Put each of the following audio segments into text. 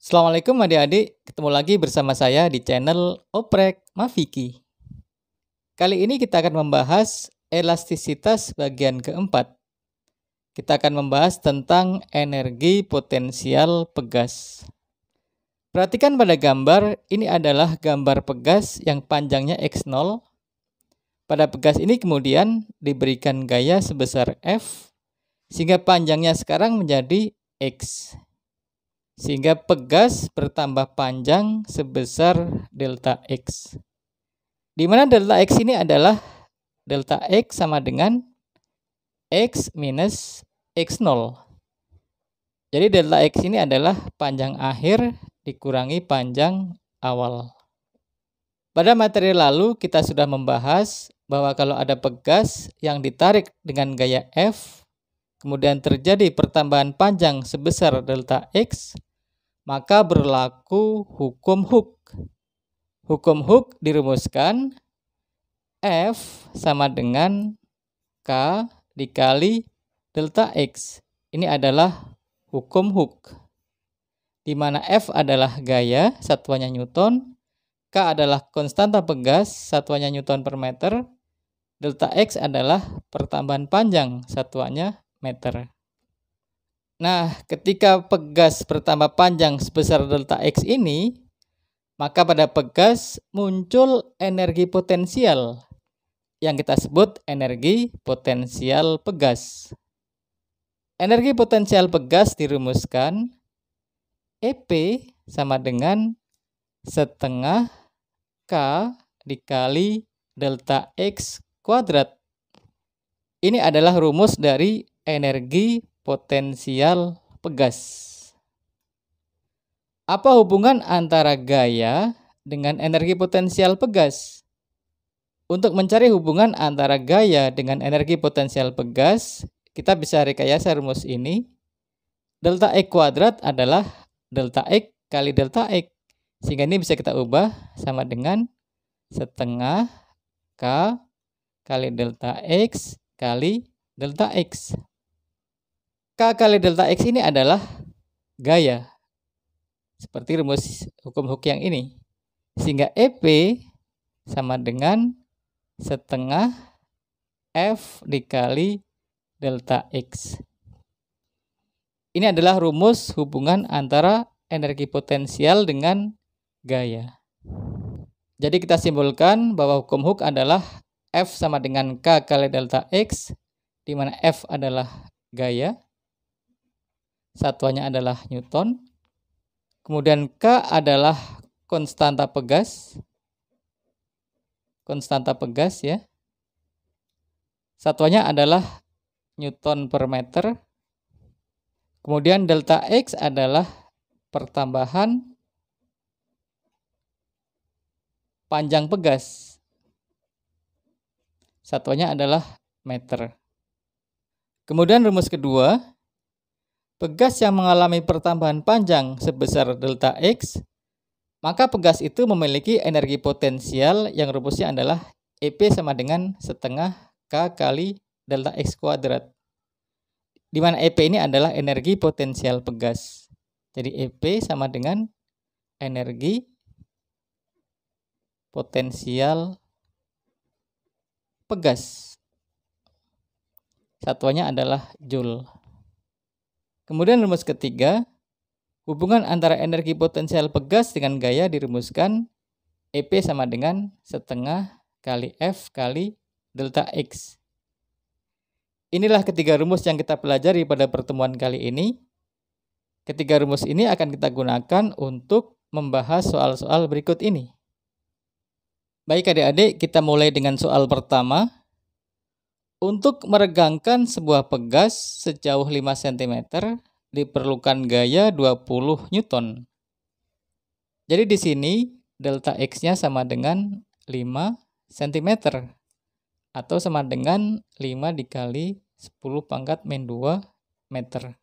Assalamualaikum adik-adik, ketemu lagi bersama saya di channel Oprek Mafiki. Kali ini kita akan membahas elastisitas bagian keempat. Kita akan membahas tentang energi potensial pegas. Perhatikan pada gambar, ini adalah gambar pegas yang panjangnya X0. Pada pegas ini kemudian diberikan gaya sebesar F, sehingga panjangnya sekarang menjadi X. Sehingga pegas bertambah panjang sebesar delta X. Di mana delta X ini adalah delta X sama dengan X minus X0. Jadi delta X ini adalah panjang akhir dikurangi panjang awal. Pada materi lalu kita sudah membahas bahwa kalau ada pegas yang ditarik dengan gaya F, kemudian terjadi pertambahan panjang sebesar delta X, maka berlaku hukum Hooke. Hukum Hooke dirumuskan F sama dengan K dikali delta X. Ini adalah hukum Hooke, di mana F adalah gaya, satuannya Newton, K adalah konstanta pegas, satuannya Newton per meter, delta X adalah pertambahan panjang, satuannya meter. Nah, ketika pegas bertambah panjang sebesar delta X ini, maka pada pegas muncul energi potensial yang kita sebut energi potensial pegas. Energi potensial pegas dirumuskan EP sama dengan setengah K dikali delta X kuadrat. Ini adalah rumus dari energi potensial pegas. Apa hubungan antara gaya dengan energi potensial pegas? Untuk mencari hubungan antara gaya dengan energi potensial pegas, kita bisa rekayasa rumus ini. Delta X kuadrat adalah delta X kali delta X. Sehingga ini bisa kita ubah sama dengan setengah K kali delta X kali delta X. K kali delta X ini adalah gaya, seperti rumus hukum Hooke yang ini. Sehingga EP sama dengan setengah F dikali delta X. Ini adalah rumus hubungan antara energi potensial dengan gaya. Jadi kita simpulkan bahwa hukum Hooke adalah F sama dengan K kali delta X, di mana F adalah gaya, satuannya adalah Newton. Kemudian K adalah konstanta pegas. Konstanta pegas ya. Satuannya adalah Newton per meter. Kemudian delta X adalah pertambahan panjang pegas. Satuannya adalah meter. Kemudian rumus kedua, pegas yang mengalami pertambahan panjang sebesar delta X, maka pegas itu memiliki energi potensial yang rumusnya adalah EP sama dengan setengah K kali delta X kuadrat. Di mana EP ini adalah energi potensial pegas. Jadi EP sama dengan energi potensial pegas. Satuannya adalah Joule. Kemudian rumus ketiga, hubungan antara energi potensial pegas dengan gaya dirumuskan EP sama dengan setengah kali F kali delta X. Inilah ketiga rumus yang kita pelajari pada pertemuan kali ini. Ketiga rumus ini akan kita gunakan untuk membahas soal-soal berikut ini. Baik adik-adik, kita mulai dengan soal pertama. Untuk meregangkan sebuah pegas sejauh 5 cm diperlukan gaya 20 Newton. Jadi di sini delta X-nya sama dengan 5 cm atau sama dengan 5 dikali 10 pangkat min 2 meter.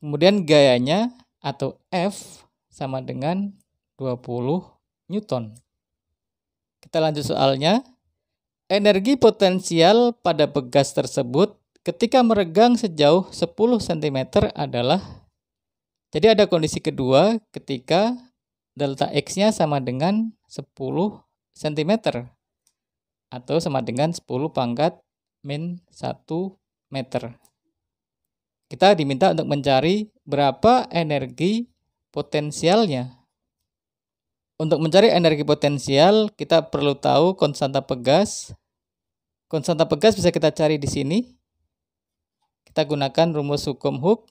Kemudian gayanya atau F sama dengan 20 Newton. Kita lanjut soalnya. Energi potensial pada pegas tersebut ketika meregang sejauh 10 cm adalah Jadi ada kondisi kedua ketika delta X-nya sama dengan 10 cm atau sama dengan 10 pangkat min 1 meter. Kita diminta untuk mencari berapa energi potensialnya. Untuk mencari energi potensial, kita perlu tahu konstanta pegas. Konstanta pegas bisa kita cari di sini. Kita gunakan rumus hukum Hooke,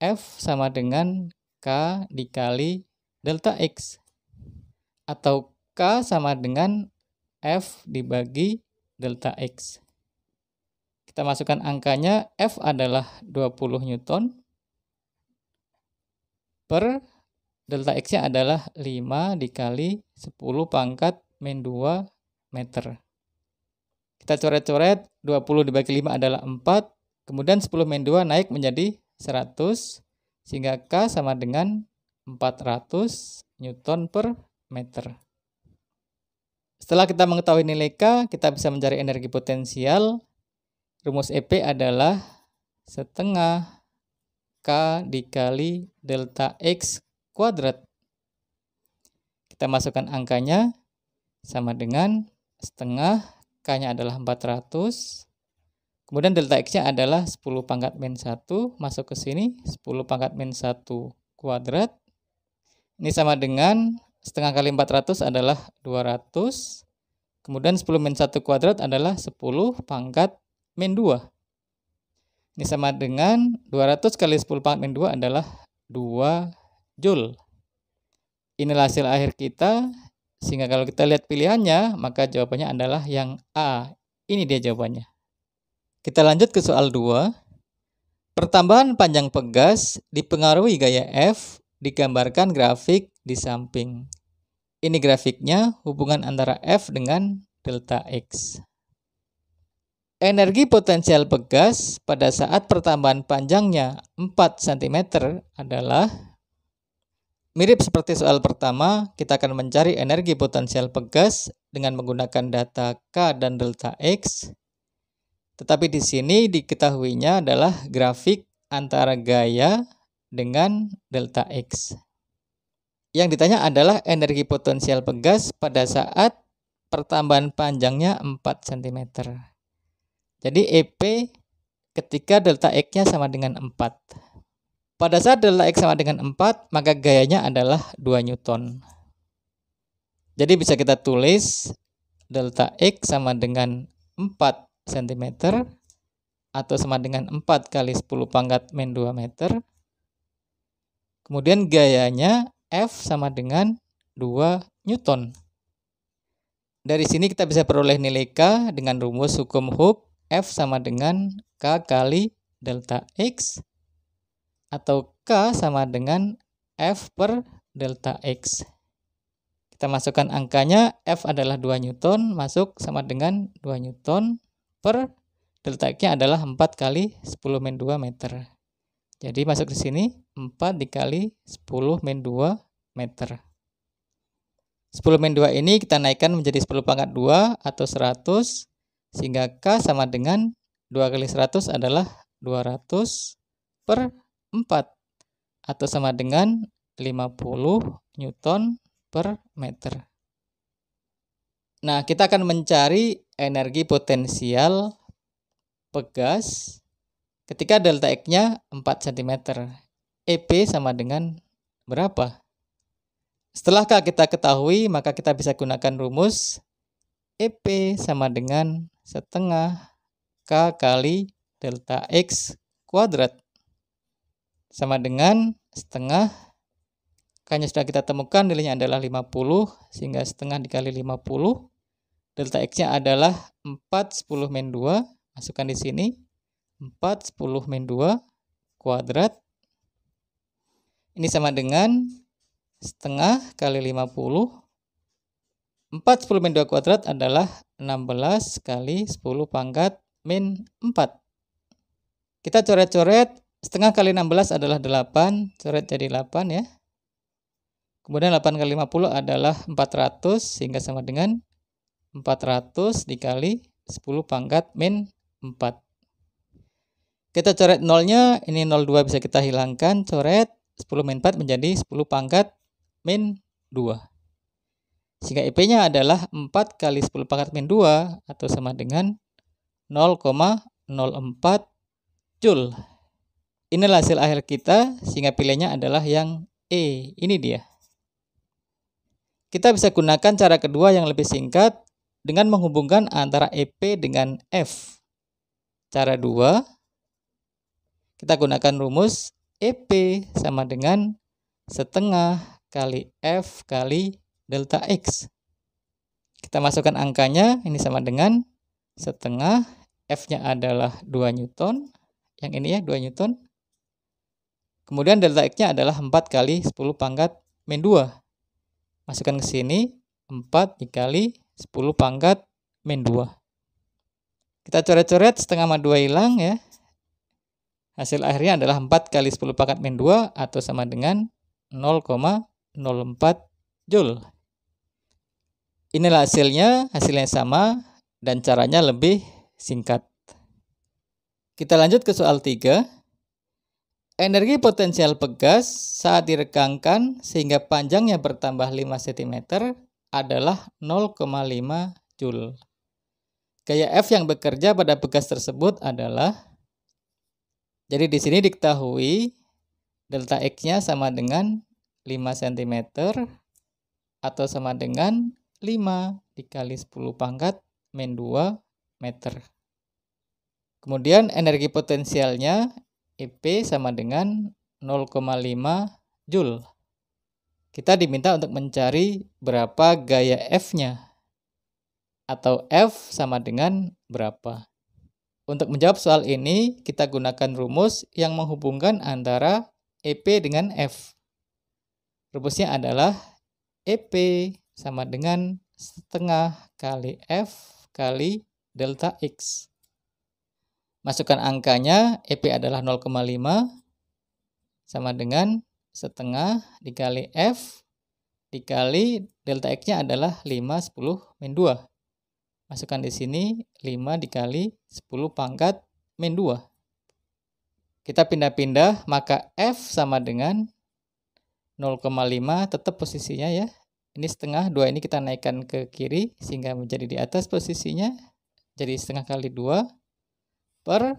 F sama dengan K dikali delta X. Atau K sama dengan F dibagi delta X. Kita masukkan angkanya, F adalah 20 Newton per delta X-nya adalah 5 dikali 10 pangkat min 2 meter. Kita coret-coret, 20 dibagi 5 adalah 4, kemudian 10 min 2 naik menjadi 100, sehingga K sama dengan 400 Newton per meter. Setelah kita mengetahui nilai K, kita bisa mencari energi potensial. Rumus EP adalah setengah K dikali delta X kuadrat. Kita masukkan angkanya sama dengan setengah, K-nya adalah 400. Kemudian delta X-nya adalah 10 pangkat min 1, masuk ke sini, 10 pangkat min 1 kuadrat. Ini sama dengan setengah kali 400 adalah 200. Kemudian 10 min 1 kuadrat adalah 10 pangkat min 2. Ini sama dengan 200 kali 10 pangkat min 2 adalah 2 Joule. Inilah hasil akhir kita, sehingga kalau kita lihat pilihannya, maka jawabannya adalah yang A. Ini dia jawabannya. Kita lanjut ke soal 2. Pertambahan panjang pegas dipengaruhi gaya F, digambarkan grafik di samping. Ini grafiknya, hubungan antara F dengan delta X. Energi potensial pegas pada saat pertambahan panjangnya 4 cm adalah, mirip seperti soal pertama, kita akan mencari energi potensial pegas dengan menggunakan data K dan delta X. Tetapi di sini diketahuinya adalah grafik antara gaya dengan delta X. Yang ditanya adalah energi potensial pegas pada saat pertambahan panjangnya 4 cm. Jadi EP ketika delta X-nya sama dengan 4. Pada saat delta X sama dengan 4, maka gayanya adalah 2 Newton. Jadi bisa kita tulis delta X sama dengan 4 cm atau sama dengan 4 kali 10 pangkat min 2 meter. Kemudian gayanya F sama dengan 2 Newton. Dari sini kita bisa peroleh nilai K dengan rumus hukum Hooke, F sama dengan K kali delta X, atau K sama dengan F per delta X. Kita masukkan angkanya, F adalah 2 Newton, masuk sama dengan 2 Newton per delta X-nya adalah 4 kali 10 min 2 meter. Jadi masuk di sini 4 dikali 10 min 2 meter. 10 min 2 ini kita naikkan menjadi 10 pangkat 2 atau 100, sehingga K sama dengan 2 kali 100 adalah 200 per 4 atau sama dengan 50 Newton per meter. Nah, kita akan mencari energi potensial pegas ketika delta X-nya 4 cm. EP sama dengan berapa? Setelah kita ketahui, maka kita bisa gunakan rumus EP sama dengan setengah K kali delta X kuadrat. Sama dengan setengah, K-nya sudah kita temukan, nilainya adalah 50, sehingga setengah dikali 50. Delta X-nya adalah 4 10 min 2, masukkan di sini, 4 10 min 2 kuadrat. Ini sama dengan setengah kali 50. 4 10 min 2 kuadrat adalah 16 kali 10 pangkat min 4. Kita coret-coret, setengah kali 16 adalah 8, coret jadi 8 ya. Kemudian 8 kali 50 adalah 400, sehingga sama dengan 400 dikali 10 pangkat min 4. Kita coret nolnya, ini 02 bisa kita hilangkan, coret. 10 min 4 menjadi 10 pangkat min 2. Sehingga IP-nya adalah 4 kali 10 pangkat min 2 atau sama dengan 0,04 Joule. Inilah hasil akhir kita, sehingga pilihannya adalah yang E. Ini dia. Kita bisa gunakan cara kedua yang lebih singkat dengan menghubungkan antara EP dengan F. Cara 2, kita gunakan rumus EP sama dengan setengah kali F kali delta X. Kita masukkan angkanya, ini sama dengan setengah, F-nya adalah 2 Newton, yang ini ya 2 Newton. Kemudian delta X-nya adalah 4 kali 10 pangkat min 2. Masukkan ke sini, 4 dikali 10 pangkat min 2. Kita coret-coret, setengah sama 2 hilang ya. Hasil akhirnya adalah 4 kali 10 pangkat min 2 atau sama dengan 0,04 Joule. Inilah hasilnya sama dan caranya lebih singkat. Kita lanjut ke soal 3. Energi potensial pegas saat direkangkan sehingga panjangnya bertambah 5 cm adalah 0,5 Joule. Gaya F yang bekerja pada pegas tersebut adalah, jadi di sini diketahui delta X-nya sama dengan 5 cm atau sama dengan 5 dikali 10 pangkat min 2 meter. Kemudian energi potensialnya EP sama dengan 0,5 Joule. Kita diminta untuk mencari berapa gaya F-nya, atau F sama dengan berapa. Untuk menjawab soal ini, kita gunakan rumus yang menghubungkan antara EP dengan F. Rumusnya adalah EP sama dengan setengah kali F kali delta X. Masukkan angkanya, EP adalah 0,5 sama dengan setengah dikali F dikali delta X-nya adalah 5, 10, min 2. Masukkan di sini 5 dikali 10 pangkat min 2. Kita pindah-pindah, maka F sama dengan 0,5 tetap posisinya ya. Ini setengah, 2 ini kita naikkan ke kiri sehingga menjadi di atas posisinya. Jadi setengah kali 2 per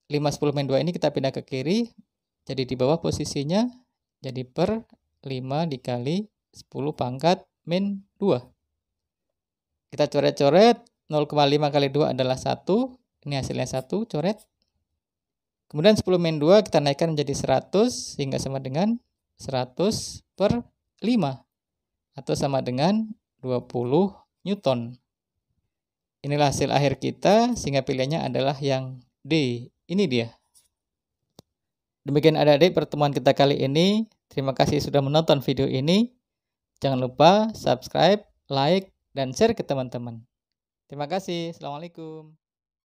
5, 10, min 2 ini kita pindah ke kiri. Jadi di bawah posisinya, jadi per 5 dikali 10 pangkat min 2. Kita coret-coret, 0,5 kali 2 adalah 1. Ini hasilnya 1, coret. Kemudian 10 min 2 kita naikkan menjadi 100, sehingga sama dengan 100 per 5. Atau sama dengan 20 Newton. Inilah hasil akhir kita, sehingga pilihannya adalah yang D. Ini dia. Demikian adik-adik pertemuan kita kali ini. Terima kasih sudah menonton video ini. Jangan lupa subscribe, like, dan share ke teman-teman. Terima kasih. Assalamualaikum.